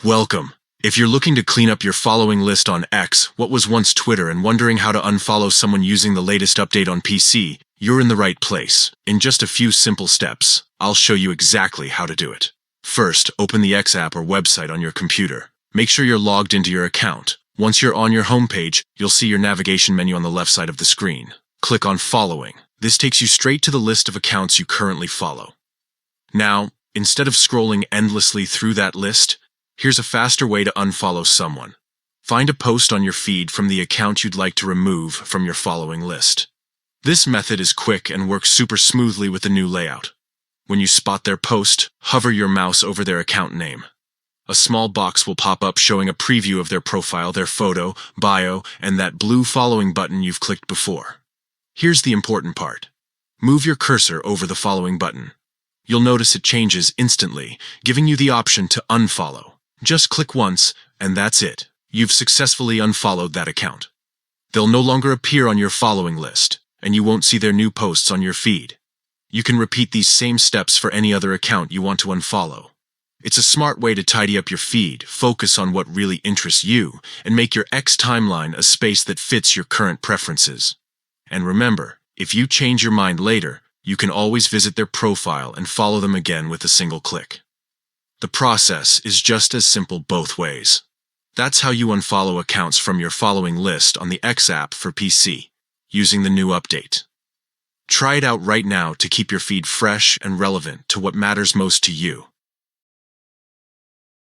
Welcome. If you're looking to clean up your following list on X, what was once Twitter, and wondering how to unfollow someone using the latest update on PC, you're in the right place. In just a few simple steps, I'll show you exactly how to do it. First, open the X app or website on your computer. Make sure you're logged into your account. Once you're on your homepage, you'll see your navigation menu on the left side of the screen. Click on Following. This takes you straight to the list of accounts you currently follow. Now, instead of scrolling endlessly through that list, here's a faster way to unfollow someone. Find a post on your feed from the account you'd like to remove from your following list. This method is quick and works super smoothly with the new layout. When you spot their post, hover your mouse over their account name. A small box will pop up showing a preview of their profile, their photo, bio, and that blue following button you've clicked before. Here's the important part. Move your cursor over the following button. You'll notice it changes instantly, giving you the option to unfollow. Just click once, and that's it. You've successfully unfollowed that account. They'll no longer appear on your following list, and you won't see their new posts on your feed. You can repeat these same steps for any other account you want to unfollow. It's a smart way to tidy up your feed, focus on what really interests you, and make your X timeline a space that fits your current preferences. And remember, if you change your mind later, you can always visit their profile and follow them again with a single click. The process is just as simple both ways. That's how you unfollow accounts from your following list on the X app for PC, using the new update. Try it out right now to keep your feed fresh and relevant to what matters most to you.